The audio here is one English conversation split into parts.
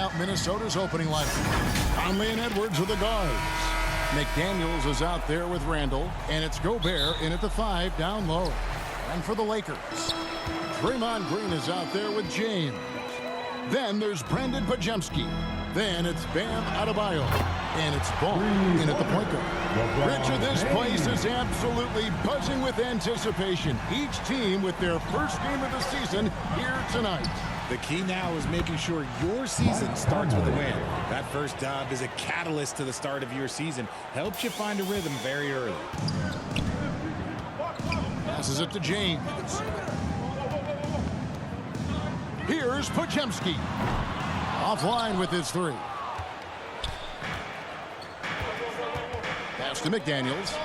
out Minnesota's opening lineup. Conley and Edwards are the guards. McDaniels is out there with Randall, and it's Gobert in at the 5 down low. And for the Lakers, Draymond Green is out there with James. Then there's Brandon Pajemski. Then it's Bam Adebayo. And it's Ball in at the point guard. Richard, this place is absolutely buzzing with anticipation. Each team with their first game of the season here tonight. The key now is making sure your season starts with a win. That first dub is a catalyst to the start of your season. Helps you find a rhythm very early. Passes it to James. Here's Pajemski. Offline with his 3. Pass to McDaniels.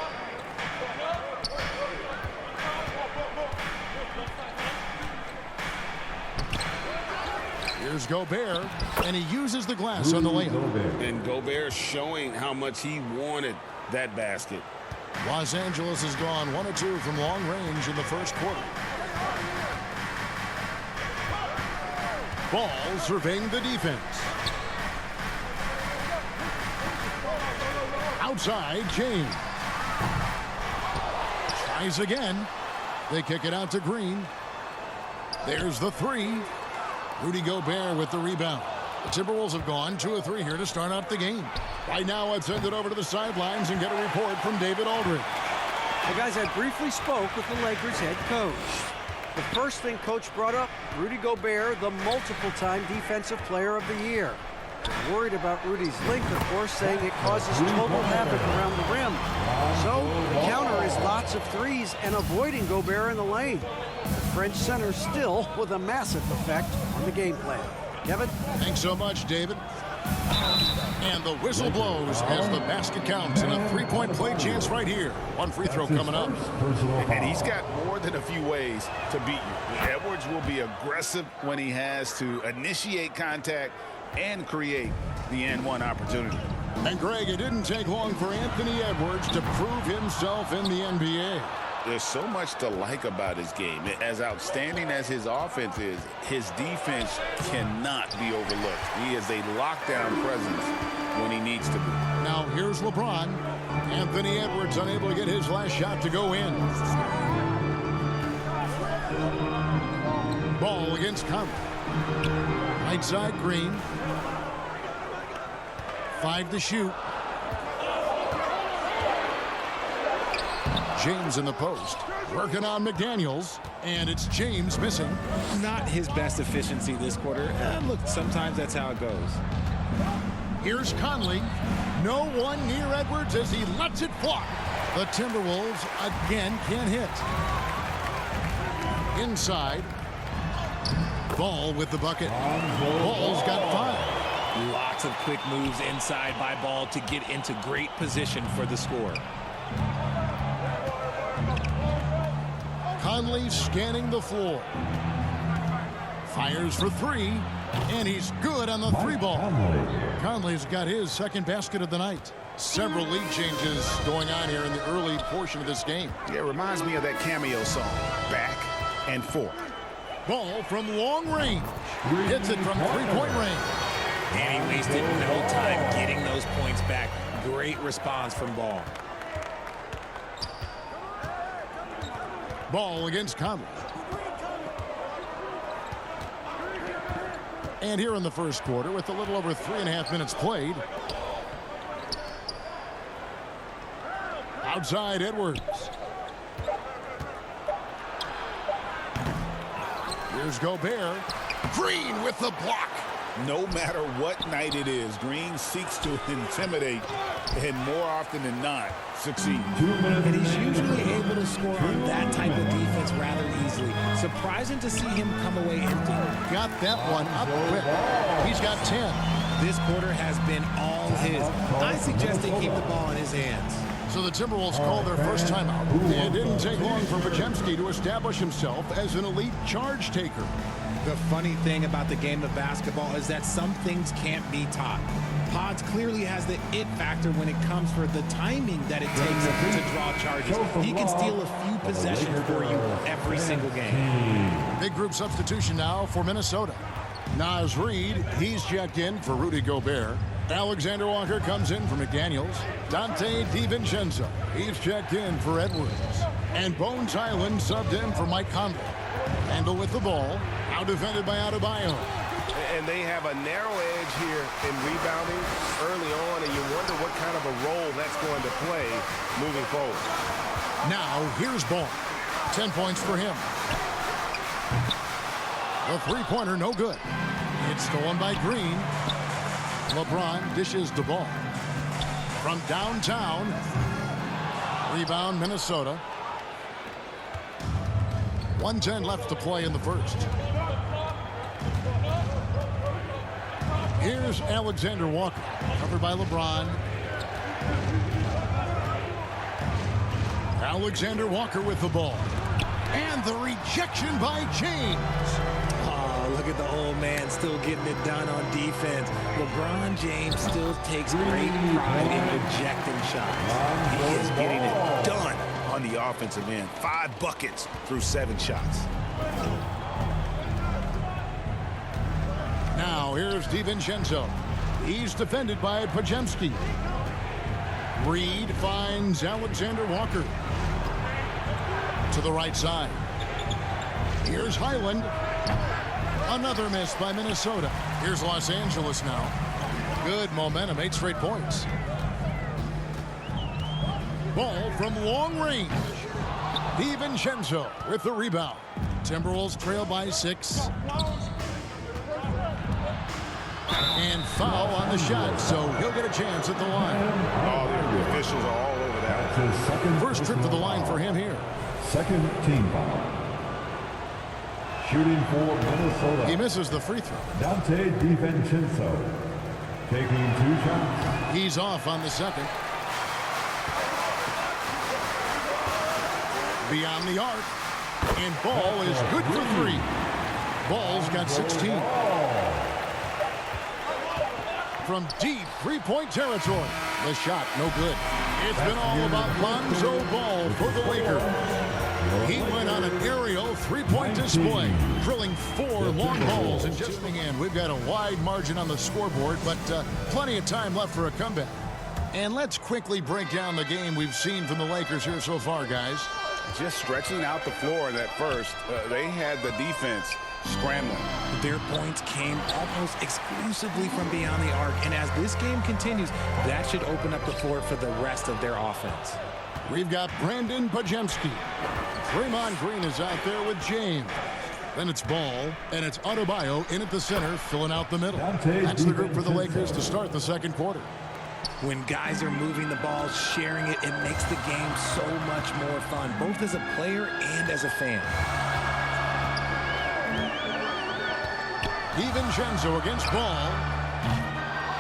Here's Gobert, and he uses the glass on the layup. And Gobert showing how much he wanted that basket. Los Angeles has gone 1 of 2 from long range in the first quarter. Ball surveying the defense. Outside, James. Tries again. They kick it out to Green. There's the 3. Rudy Gobert with the rebound. The Timberwolves have gone 2 of 3 here to start out the game. Right now, let's send it over to the sidelines and get a report from David Aldridge. Well, guys, I briefly spoke with the Lakers head coach. The first thing Coach brought up, Rudy Gobert, the multiple-time Defensive Player of the Year. They're worried about Rudy's length, of course, saying it causes total havoc around the rim. So the counter is lots of threes and avoiding Gobert in the lane. The French center still with a massive effect on the game plan. Kevin? Thanks so much, David. And the whistle blows as the basket counts and a 3-point play chance right here. 1 free throw coming up. And he's got more than a few ways to beat you. Edwards will be aggressive when he has to initiate contact and create the and-one opportunity. And Greg, it didn't take long for Anthony Edwards to prove himself in the NBA. There's so much to like about his game. As outstanding as his offense is, his defense cannot be overlooked. He is a lockdown presence when he needs to be. Now here's LeBron. Anthony Edwards unable to get his last shot to go in. Ball against Conley. Right side, Green. 5 to shoot. James in the post, working on McDaniels, and it's James missing. Not his best efficiency this quarter. Look, sometimes that's how it goes. Here's Conley. No one near Edwards as he lets it fly. The Timberwolves again can't hit. Inside. Ball with the bucket. Ball's got 5. Lots of quick moves inside by Ball to get into great position for the score. Conley scanning the floor. Fires for 3, and he's good on the 3-ball. Conley's got his second basket of the night. Several lead changes going on here in the early portion of this game. Yeah, it reminds me of that cameo song, Back and Forth. Ball from long range. Hits it from 3-point range. And he wasted no time getting those points back. Great response from Ball. Ball against Conley. And here in the first quarter, with a little over 3.5 minutes played. Outside Edwards. Here's Gobert. Green with the block. No matter what night it is, Green seeks to intimidate and more often than not succeed. And he's usually able to score on that type of defense rather easily. Surprising to see him come away empty. Got that one up quick. He's got 10. This quarter has been all his. I suggest they keep the ball in his hands. So the Timberwolves call their first timeout. It didn't take long for Pajemski to establish himself as an elite charge taker. The funny thing about the game of basketball is that some things can't be taught. Pods clearly has the it factor when it comes for the timing that it takes to draw charges. He can steal a few possessions for you every single game. Big group substitution now for Minnesota. Naz Reid, he's checked in for Rudy Gobert. Alexander Walker comes in for McDaniels. Dante DiVincenzo, he's checked in for Edwards. And Bones Highland subbed in for Mike Conley. Randle with the ball, now defended by Adebayo. And they have a narrow edge here in rebounding early on, and you wonder what kind of a role that's going to play moving forward. Now, here's Ball. 10 points for him. The three-pointer, no good. It's stolen by Green. LeBron dishes the ball. From downtown. Rebound, Minnesota. 1:10 left to play in the first. Here's Alexander Walker, covered by LeBron. Alexander Walker with the ball. And the rejection by James. Oh, look at the old man still getting it done on defense. LeBron James still takes great pride in rejecting shots. He is getting it done on the offensive end. 5 buckets through 7 shots. Now here's DiVincenzo. He's defended by Pajemski. Reed finds Alexander Walker. To the right side. Here's Highland. Another miss by Minnesota. Here's Los Angeles now. Good momentum, 8 straight points. Ball from long range. DiVincenzo with the rebound. Timberwolves trail by 6. And foul on the shot, so he'll get a chance at the line. Oh, the officials are all over that. First trip to the line for him here. Second team foul. Shooting for Minnesota. He misses the free throw. Dante DiVincenzo taking 2 shots. He's off on the second. Beyond the arc. And Ball is good for 3. Ball's got 16. From deep three-point territory. The shot, no good. It's been all about Lonzo Ball for the Lakers. He went on an aerial three-point display, drilling 4 long balls. And just in, we've got a wide margin on the scoreboard, but plenty of time left for a comeback. And let's quickly break down the game we've seen from the Lakers here so far, guys. Just stretching out the floor in that first. They had the defense scrambling. Their points came almost exclusively from beyond the arc, and as this game continues, that should open up the floor for the rest of their offense. We've got Brandon Pajemski. Draymond Green is out there with James. Then it's Ball, and it's Adebayo in at the center, filling out the middle. That's the group for the Lakers to start the second quarter. When guys are moving the ball, sharing it, it makes the game so much more fun, both as a player and as a fan. DiVincenzo against Ball.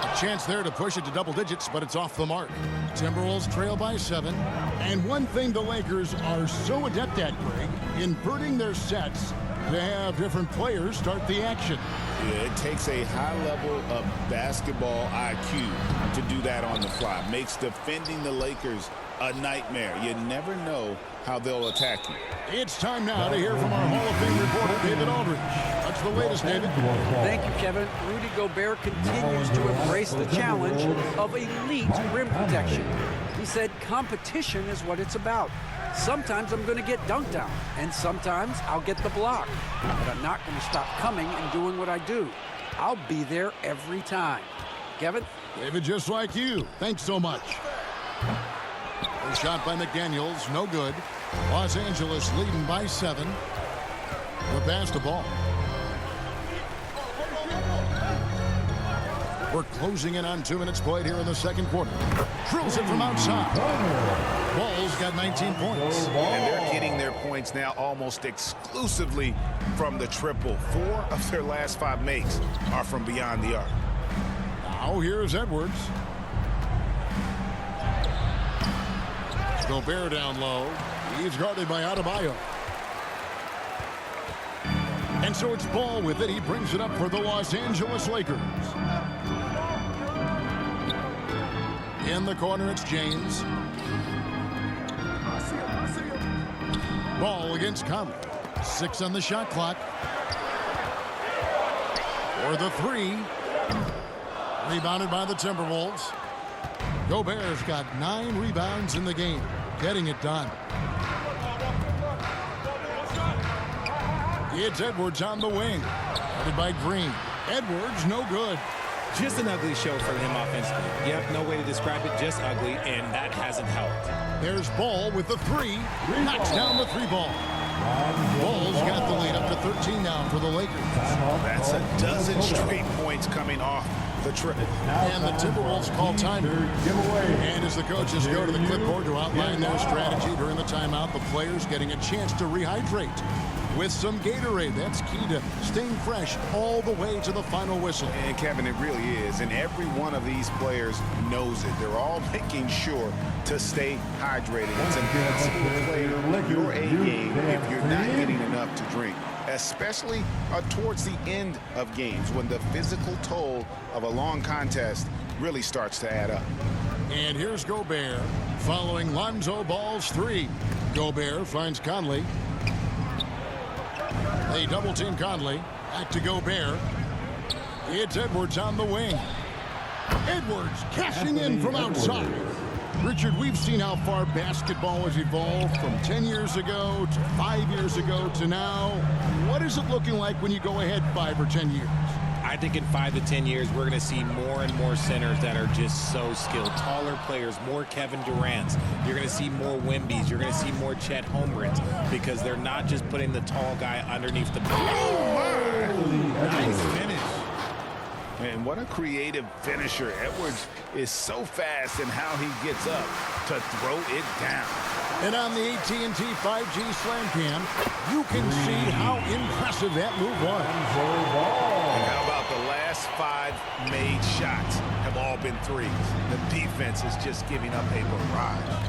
A chance there to push it to double digits, but it's off the mark. Timberwolves trail by 7. And one thing the Lakers are so adept at, Greg, inverting their sets to have different players start the action. Yeah, it takes a high level of basketball IQ to do that on the fly. Makes defending the Lakers a nightmare. You never know how they'll attack you. It's time now to hear from our Hall of Fame reporter, David Aldridge. What's the latest, David? Thank you, Kevin. Rudy Gobert continues to embrace the challenge of elite rim protection. He said competition is what it's about. Sometimes I'm going to get dunked on, and sometimes I'll get the block. But I'm not going to stop coming and doing what I do. I'll be there every time. Kevin? David, just like you. Thanks so much. A shot by McDaniels, no good. Los Angeles leading by 7. The pass to Ball. We're closing in on 2 minutes played here in the second quarter. Drills it from outside. Ball's got 19 points. And they're getting their points now almost exclusively from the triple. 4 of their last 5 makes are from beyond the arc. Now here's Edwards. Gobert down low. He's guarded by Adebayo. And so it's Ball with it. He brings it up for the Los Angeles Lakers. In the corner, it's James. Ball against Conley. 6 on the shot clock. For the three. Rebounded by the Timberwolves. Gobert's got 9 rebounds in the game. Getting it done. It's Edwards on the wing. Headed by Green. Edwards, no good. Just an ugly show for him offensively. Yep, no way to describe it, just ugly, and that hasn't helped. There's Ball with the three. Knocks down the 3-ball. Ball's got the lead up to 13 now for the Lakers. That's a dozen straight points coming off the triple. And the Timberwolves call timeout. And as the coaches go to the clipboard to outline their strategy during the timeout, the players getting a chance to rehydrate with some Gatorade. That's key to staying fresh all the way to the final whistle. And Kevin, it really is. And every one of these players knows it. They're all making sure to stay hydrated. It's impossible to play your A game if you're not getting enough to drink, especially towards the end of games when the physical toll of a long contest really starts to add up. And here's Gobert following Lonzo Ball's 3. Gobert finds Conley. They double-team Conley. Back to Gobert. It's Edwards on the wing. Edwards cashing in from outside. Richard, we've seen how far basketball has evolved from 10 years ago to 5 years ago to now. What is it looking like when you go ahead 5 or 10 years? I think in 5 to 10 years, we're going to see more and more centers that are just so skilled. Taller players, more Kevin Durant's. You're going to see more Wembys. You're going to see more Chet Holmgrens because they're not just putting the tall guy underneath the ball. Nice finish. And what a creative finisher. Edwards is so fast in how he gets up to throw it down. And on the AT&T 5G Slam Cam, you can see how impressive that move was. And how about the last 5 made shots have all been threes. The defense is just giving up a barrage.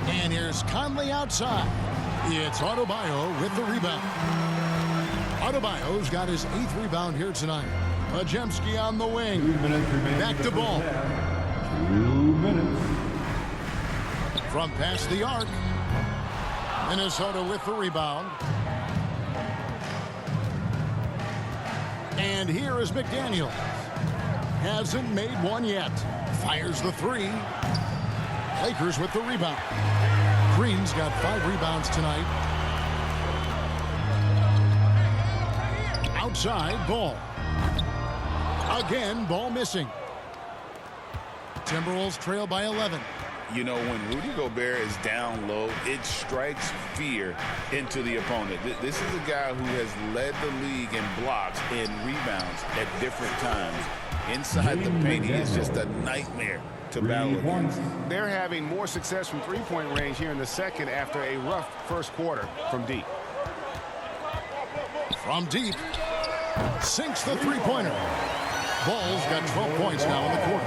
And here's Conley outside. It's Adebayo with the rebound. Adebayo's got his 8th rebound here tonight. Majemski on the wing. Back to Ball. 2 minutes. From past the arc. Minnesota with the rebound. And here is McDaniels. Hasn't made one yet. Fires the 3. Lakers with the rebound. Green's got 5 rebounds tonight. Outside, Ball. Again, Ball missing. Timberwolves trail by 11. You know, when Rudy Gobert is down low, it strikes fear into the opponent. This is a guy who has led the league in blocks and rebounds at different times. Inside the paint, he is just a nightmare to battle against. They're having more success from three-point range here in the second after a rough first quarter from deep. From deep, sinks the three-pointer. Ball's got 12 points now in the quarter.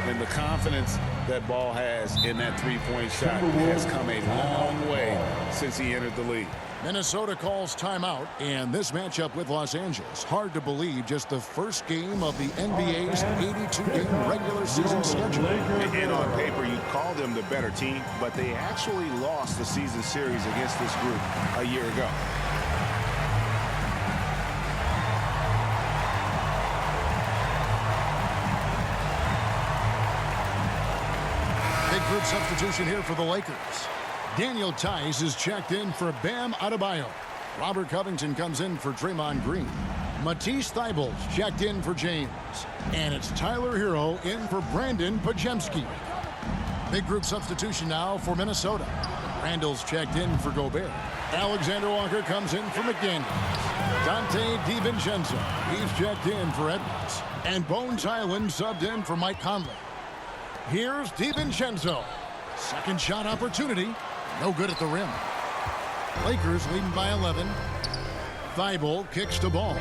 And the confidence that Ball has in that three-point shot has come a long way since he entered the league. Minnesota calls timeout, and this matchup with Los Angeles. Hard to believe just the first game of the NBA's 82-game regular season schedule. And on paper, you'd call them the better team, but they actually lost the season series against this group a year ago. Big group substitution here for the Lakers. Daniel Tice is checked in for Bam Adebayo. Robert Covington comes in for Draymond Green. Matisse Thybulle's checked in for James. And it's Tyler Hero in for Brandon Pajemski. Big group substitution now for Minnesota. Randall's checked in for Gobert. Alexander Walker comes in for McDaniels. Dante DiVincenzo, he's checked in for Edwards. And Bones Highland subbed in for Mike Conley. Here's DiVincenzo. Second shot opportunity. No good at the rim. Lakers leading by 11. Thibault kicks the ball.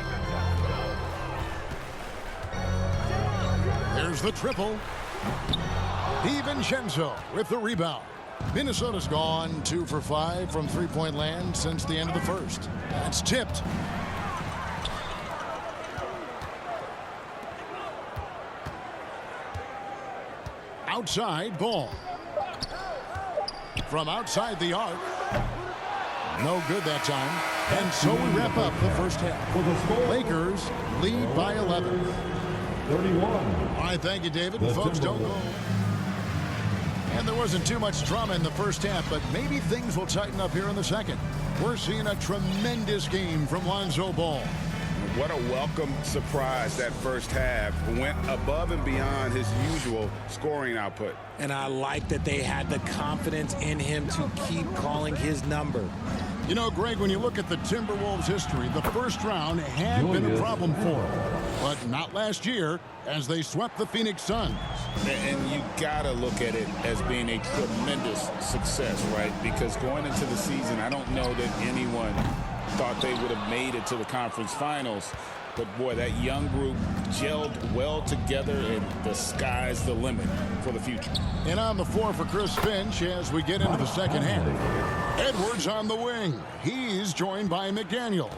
There's the triple. DiVincenzo with the rebound. Minnesota's gone 2 for 5 from three-point land since the end of the first. That's tipped. Outside, Ball. From outside the arc. No good that time. And so we wrap up the first half. Lakers lead by 11. 31. All right, thank you, David. Folks, don't go. And there wasn't too much drama in the first half, but maybe things will tighten up here in the second. We're seeing a tremendous game from Lonzo Ball. What a welcome surprise that first half. Went above and beyond his usual scoring output. And I like that they had the confidence in him to keep calling his number. You know, Greg, when you look at the Timberwolves' history, the first round had been a problem for them. But not last year, as they swept the Phoenix Suns. And you got to look at it as being a tremendous success, right? Because going into the season, I don't know that anyone thought they would have made it to the conference finals. But, boy, that young group gelled well together, and the sky's the limit for the future. And on the floor for Chris Finch as we get into the second half. Edwards on the wing. He's joined by McDaniel.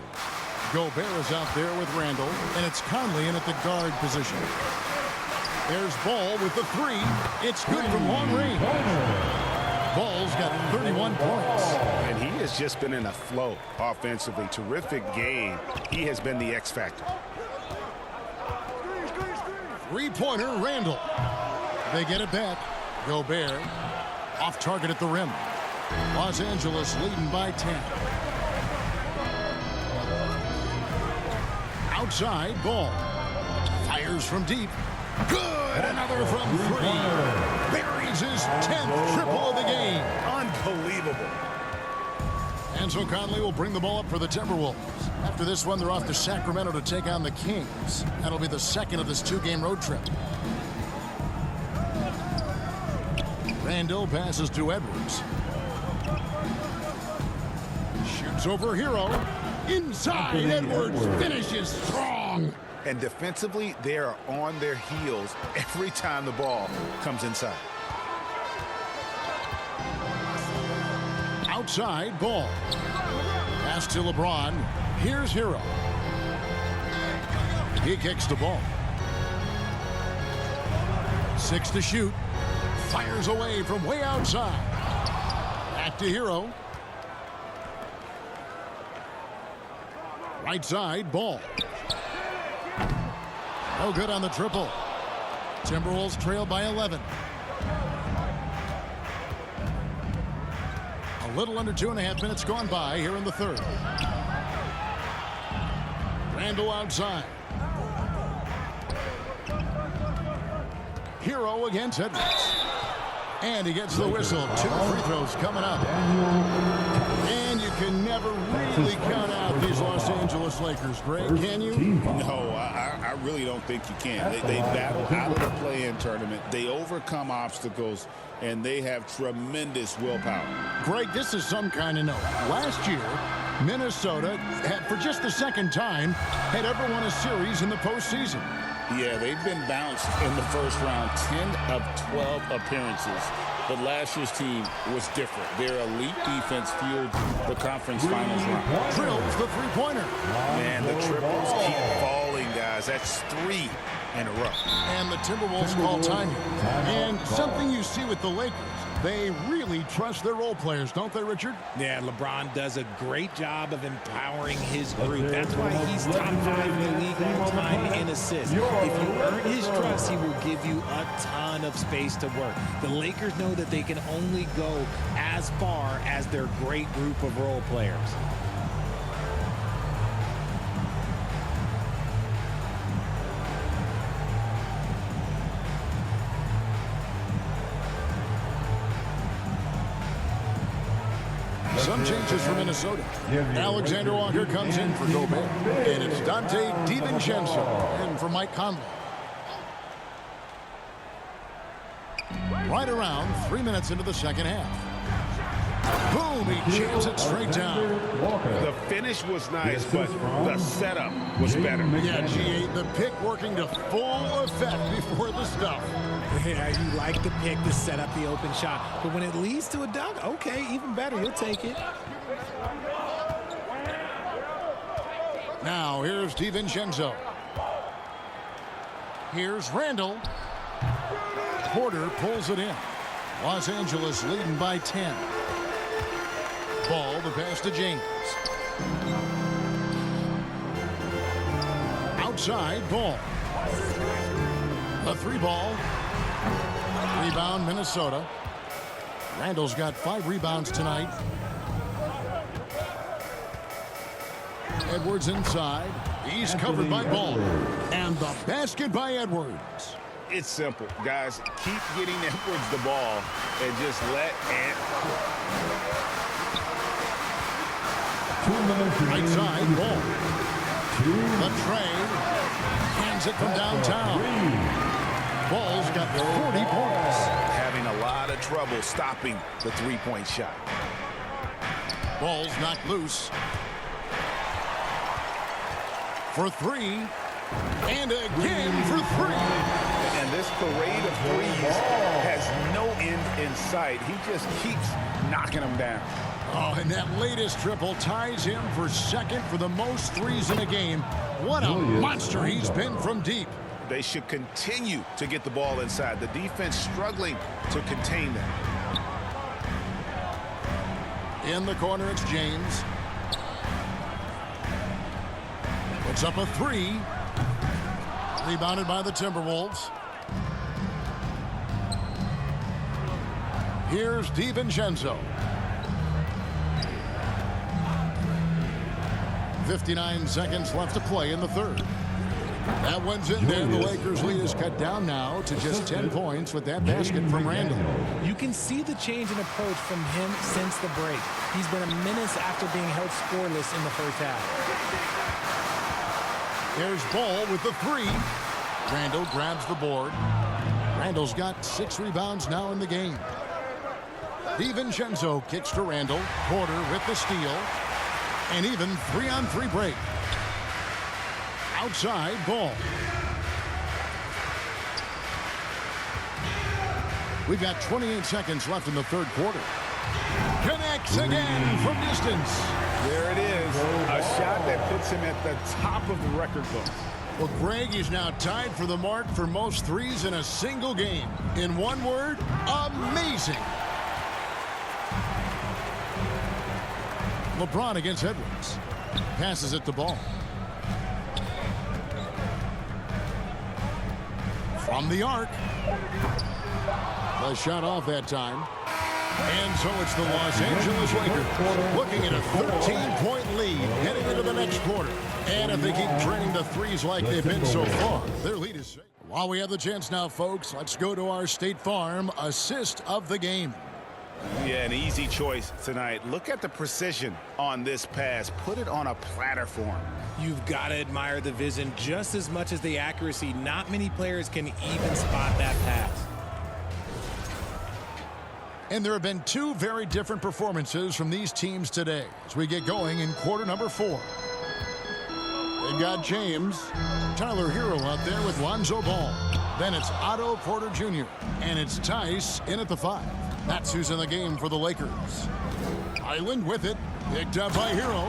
Gobert is out there with Randall, and it's Conley in at the guard position. There's Ball with the three. It's good from long range. Ball's got 31 points. And he has just been in a flow offensively. Terrific game. He has been the X factor. Three-pointer, Randall. They get it back. Gobert off target at the rim. Los Angeles leading by 10. Outside, Ball. Fires from deep. Good! Another from three. Buries his 10th triple of the game. Unbelievable. And so Conley will bring the ball up for the Timberwolves. After this one, they're off to Sacramento to take on the Kings. That'll be the second of this two-game road trip. Randall passes to Edwards. Shoots over Hero. Inside, Edwards finishes strong. And defensively, they are on their heels every time the ball comes inside. Outside, Ball. Pass to LeBron. Here's Hero. He kicks the ball. 6 to shoot. Fires away from way outside. Back to Hero. Right side, Ball. No good on the triple. Timberwolves trail by 11. A little under 2.5 minutes gone by here in the third. Randall outside. Hero against Edwards. And he gets the whistle. 2 free throws coming up. And you can never really count out these Los Angeles Lakers, Greg, can you? No, I really don't think you can. They battle out of the play-in tournament. They overcome obstacles, and they have tremendous willpower. Greg, this is some kind of note. Last year, Minnesota, had, for just the second time, had ever won a series in the postseason. Yeah, they've been bounced in the first round, 10 of 12 appearances. But last year's team was different. Their elite defense fueled the conference finals run. Drills the three-pointer. Man, the triples keep falling, guys. That's 3 in a row. And the Timberwolves call time. And something you see with the Lakers, they really trust their role players, don't they, Richard? Yeah, LeBron does a great job of empowering his group. That's why he's top 5 in the league all time in assists. If you earn his trust, he will give you a ton of space to work. The Lakers know that they can only go as far as their great group of role players. Some changes for Minnesota. Alexander Walker comes in for Gobert. And it's Dante DiVincenzo in for Mike Conley. Right around 3 minutes into the second half. Boom, he jams it straight down. The finish was nice, but the setup was better. Yeah, G8, the pick working to full effect before the stuff. Yeah, you like the pick to set up the open shot. But when it leads to a dunk, okay, even better. You'll take it. Now, here's DiVincenzo. Here's Randall. Porter pulls it in. Los Angeles leading by 10. Ball, the pass to James. Outside, Ball. The 3-ball. Rebound, Minnesota. Randall's got 5 rebounds tonight. Edwards inside. He's covered by Ball. And the basket by Edwards. It's simple, guys. Keep getting Edwards the ball and just let Right side, Ball. The tray. Hands it from downtown. Ball's got 40 points. having a lot of trouble stopping the three-point shot. Ball's knocked loose. For 3. And again for 3. And this parade of threes has no end in sight. He just keeps knocking them down. Oh, and that latest triple ties him for second for the most threes in a game. What a monster he's been from deep. They should continue to get the ball inside. The defense struggling to contain them. In the corner, it's James. Puts up a 3. Rebounded by the Timberwolves. Here's DiVincenzo. 59 seconds left to play in the third. That one's in there. The Lakers' lead is cut down now to just 10 points with that basket from Randall. You can see the change in approach from him since the break. He's been a menace after being held scoreless in the first half. There's Ball with the 3. Randall grabs the board. Randall's got 6 rebounds now in the game. DiVincenzo kicks to Randall. Porter with the steal. And even 3-on-3 break. Outside, Ball. We've got 28 seconds left in the third quarter. Connects again from distance. There it is. A shot that puts him at the top of the record book. Well, Greg is now tied for the mark for most threes in a single game. In one word, amazing. LeBron against Edwards. Passes it to Ball. From the arc. The shot off that time. And so it's the Los Angeles Lakers looking at a 13-point lead heading into the next quarter. And if they keep training the threes like they've been so far, their lead is safe. While we have the chance now, folks, let's go to our State Farm assist of the game. Yeah, an easy choice tonight. Look at the precision on this pass. Put it on a platter for him. You've got to admire the vision just as much as the accuracy. Not many players can even spot that pass. And there have been 2 very different performances from these teams today as we get going in quarter number 4. They've got James, Tyler Hero out there with Lonzo Ball. Then it's Otto Porter Jr. And it's Tice in at the 5. That's who's in the game for the Lakers. Island with it. Picked up by Hero.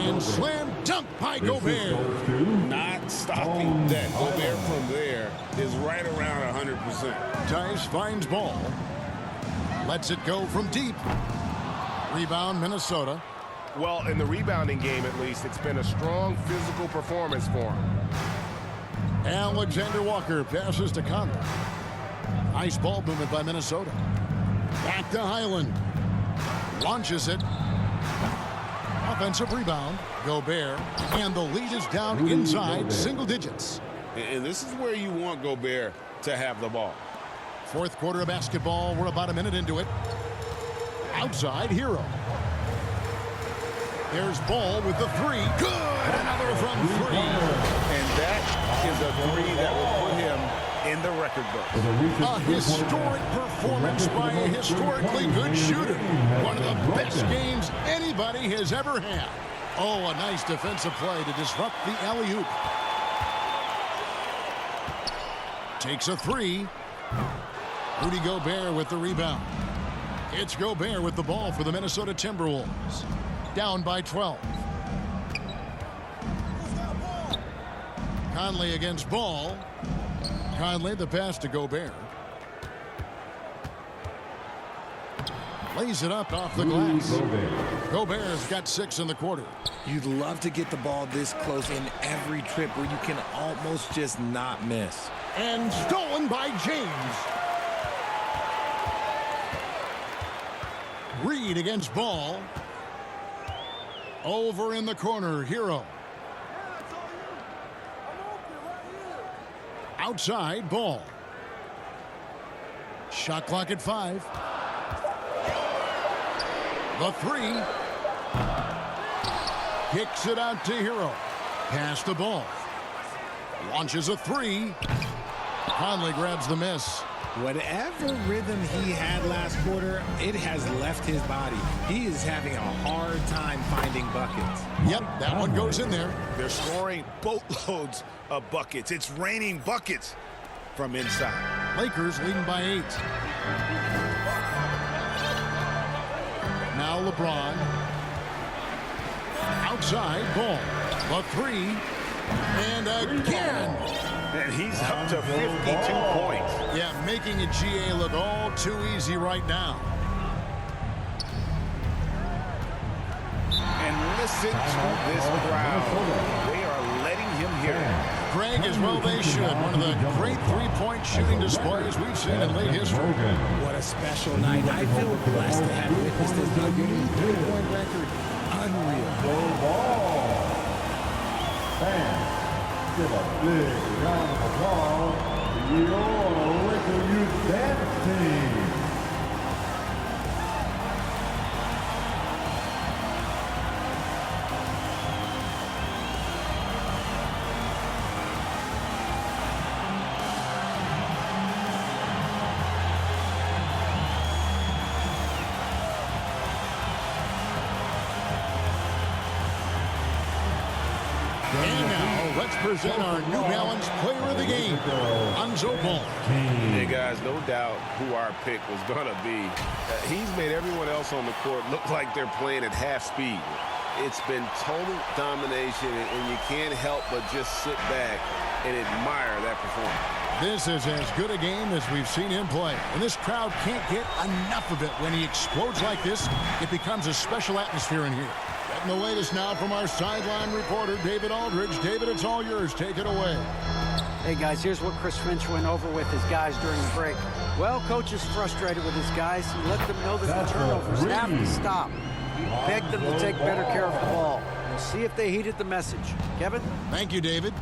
And slam dunk by Gobert. Not stopping that. Gobert from there is right around 100%. Tice finds Ball. Lets it go from deep. Rebound, Minnesota. Well, in the rebounding game, at least, it's been a strong physical performance for him. Alexander Walker passes to Conley. Nice ball movement by Minnesota. Back to Highland. Launches it. Offensive rebound. Gobert. And the lead is down inside single digits. And this is where you want Gobert to have the ball. Fourth quarter of basketball. We're about a minute into it. Outside, Hero. There's Ball with the 3. Good! Another from 3. And that is a 3 that will put him in the record book. A historic performance by a historically good shooter. One of the best games anybody has ever had. Oh, a nice defensive play to disrupt the alley-oop. Takes a 3. Rudy Gobert with the rebound. It's Gobert with the ball for the Minnesota Timberwolves. Down by 12. Conley against Ball. Conley, the pass to Gobert. Lays it up off the glass. Gobert's got 6 in the quarter. You'd love to get the ball this close in every trip where you can almost just not miss. And stolen by James. Reed against Ball. Over in the corner, Hero. Outside, Ball. Shot clock at 5. The 3. Kicks it out to Hero. Pass the ball. Launches a 3. Conley grabs the miss. Whatever rhythm he had last quarter, it has left his body. He is having a hard time finding buckets. Yep, that one goes in there. They're scoring boatloads of buckets. It's raining buckets from inside. Lakers leading by 8. Now LeBron. Outside, Ball. The 3. And again. And he's up to 52 points. Yeah, making a GA look all too easy right now. And listen to this crowd. They are letting him hear it. Greg, as well they should. One of the great three-point shooting displays we've seen in late history. What a special night. I feel blessed to have witnessed this unique three-point record. Unreal. Fans, give a big round of applause to your Laker Youth Dance Team. And now, let's present our New Balance Player of the Game, Lonzo Ball. Hey, guys, no doubt who our pick was going to be. He's made everyone else on the court look like they're playing at half speed. It's been total domination, and you can't help but just sit back and admire that performance. This is as good a game as we've seen him play. And this crowd can't get enough of it. When he explodes like this, it becomes a special atmosphere in here. Getting the latest now from our sideline reporter, David Aldridge. David, it's all yours. Take it away. Hey, guys, here's what Chris Finch went over with his guys during the break. Well, coach is frustrated with his guys. He let them know that the turnovers have to stop. He begged them to take better care of the ball. We'll see if they heeded the message. Kevin? Thank you, David.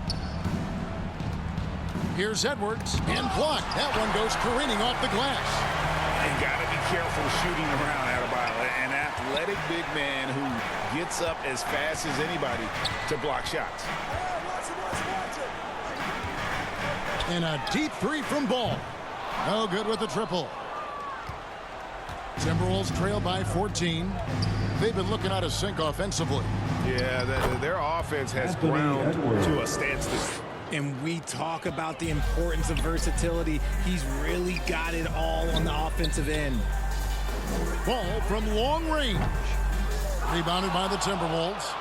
Here's Edwards, and blocked. That one goes careening off the glass. And got to be careful shooting around Adebayo. An athletic big man who gets up as fast as anybody to block shots. And a deep 3 from Ball. No good with the triple. Timberwolves trail by 14. They've been looking out of sync offensively. Yeah, their offense has ground to a standstill. And we talk about the importance of versatility. He's really got it all on the offensive end. Ball from long range. Rebounded by the Timberwolves.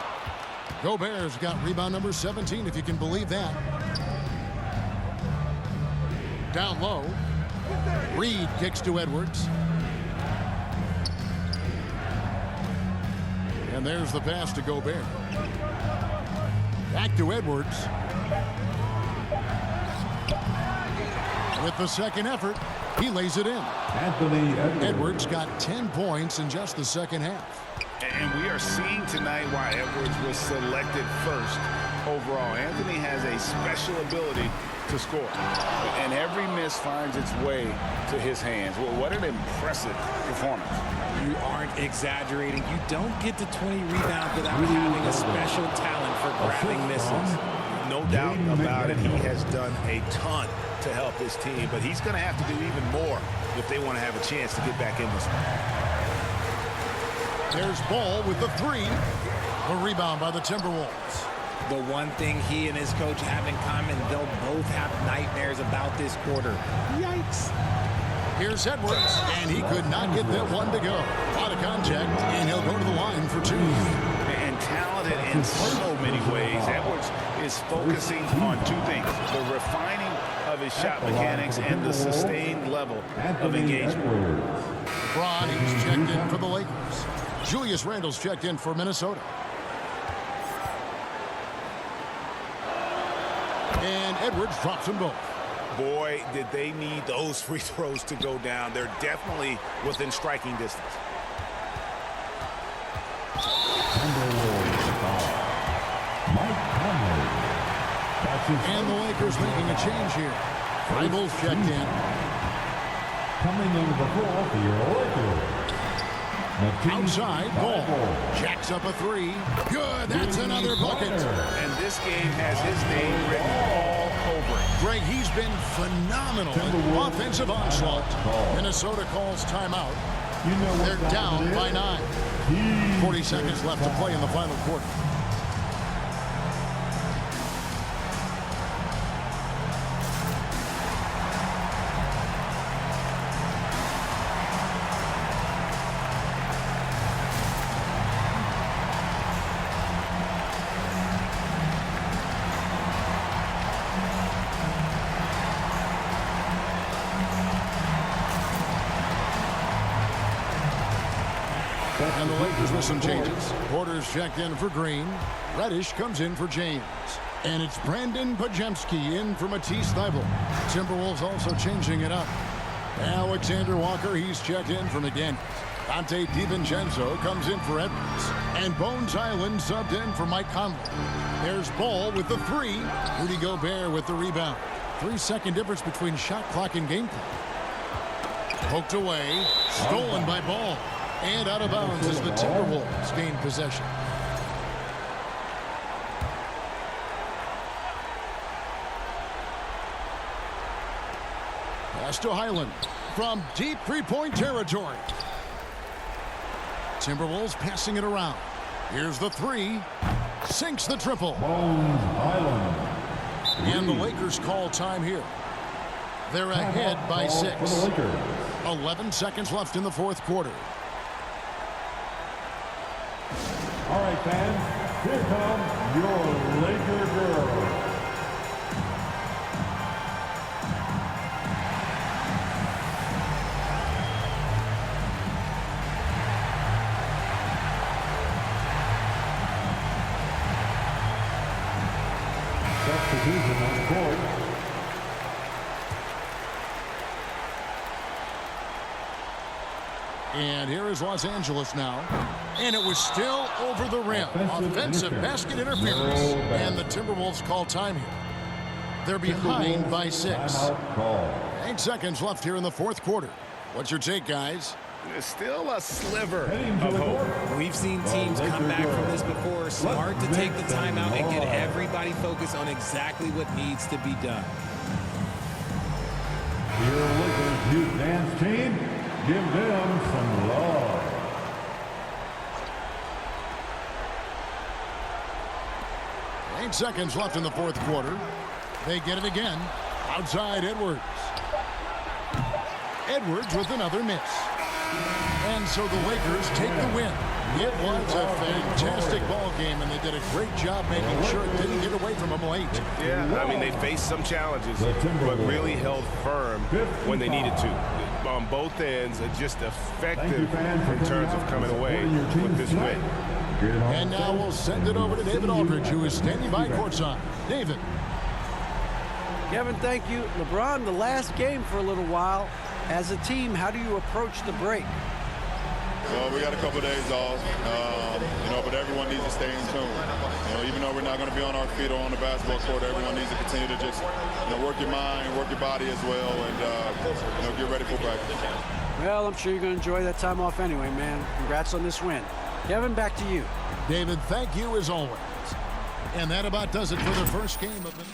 Gobert's got rebound number 17, if you can believe that. Down low. Reed kicks to Edwards. And there's the pass to Gobert. Back to Edwards. With the second effort, he lays it in. Anthony Edwards got 10 points in just the second half. And we are seeing tonight why Edwards was selected first overall. Anthony has a special ability to score. And every miss finds its way to his hands. Well, what an impressive performance. You aren't exaggerating. You don't get to 20 rebounds without having a special talent for grabbing misses. No doubt about it. He has done a ton to help this team, but he's going to have to do even more if they want to have a chance to get back in this one. There's Ball with the 3. A rebound by the Timberwolves. The one thing he and his coach have in common, they'll both have nightmares about this quarter. Yikes. Here's Edwards, and he could not get that one to go. Out of contact, and he'll go to the line for 2. And talented in so many ways. Edwards is focusing on 2 things: the refining of his shot mechanics and the sustained level of engagement. Braun, he's checked in for the Lakers. Julius Randle's checked in for Minnesota. And Edwards drops them both. Boy, did they need those free throws to go down. They're definitely within striking distance. And the Lakers making a change here. Rivals checked in. Coming into the fourth, your Lakers. Outside, Ball. Jacks up a three. Good, that's another bucket. And this game has his name written all over it. Greg, he's been phenomenal in offensive onslaught. Minnesota calls timeout. They're down by 9. 40 seconds left to play in the final quarter. And the Lakers with some changes. Porter's checked in for Green. Reddish comes in for James. And it's Brandon Pajemski in for Matisse Thybulle. Timberwolves also changing it up. Alexander Walker, he's checked in for McDaniels. Dante DiVincenzo comes in for Edwards. And Bones Island subbed in for Mike Conley. There's Ball with the 3. Rudy Gobert with the rebound. 3-second difference between shot clock and game clock. Poked away. Stolen by Ball. And out of bounds as the Timberwolves gain possession. Pass to Highland from deep three-point territory. Timberwolves passing it around. Here's the 3. Sinks the triple. And the Lakers call time here. They're ahead by 6. 11 seconds left in the fourth quarter. All right, fans, here come your Laker girls. Substitution on the court. And here is Los Angeles now. And it was still over the rim. Offensive basket interference. And the Timberwolves call time here. They're behind by 6. 8 seconds left here in the fourth quarter. What's your take, guys? There's still a sliver of hope. We've seen teams come back from this before. Smart to take the timeout and get everybody focused on exactly what needs to be done. Your Lakers youth dance team, give them some love. Eight seconds left in the fourth quarter. They get it again. Outside Edwards. Edwards with another miss. And so the Lakers take the win. It was a fantastic ball game, and they did a great job making sure it didn't get away from them late. Yeah, I mean, they faced some challenges, but really held firm when they needed to. On both ends, just effective in terms of coming away with this win. And now we'll send it over to David Aldridge, who is standing by courtside. David. Kevin, thank you. LeBron, the last game for a little while. As a team, how do you approach the break? Well, we got a couple days off, but everyone needs to stay in tune. Even though we're not going to be on our feet or on the basketball court, everyone needs to continue to just, work your mind, work your body as well, and, get ready for practice. Well, I'm sure you're going to enjoy that time off anyway, man. Congrats on this win. Kevin, back to you. David, thank you as always. And that about does it for the first game of the...